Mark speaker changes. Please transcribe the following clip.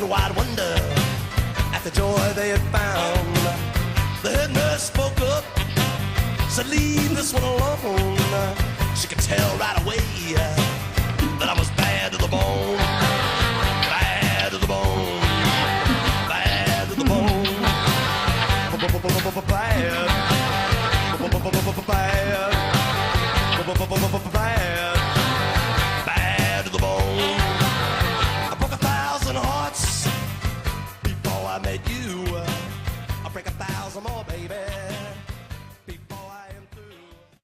Speaker 1: in wide wonder at the joy they had found. The head nurse spoke up, said, leave this one alone. She could tell right away that I was bad to the bone. Bad to the bone. Bad to the bone. Bad. Bad. Bad to the bone. I broke 1,000 hearts before I met you.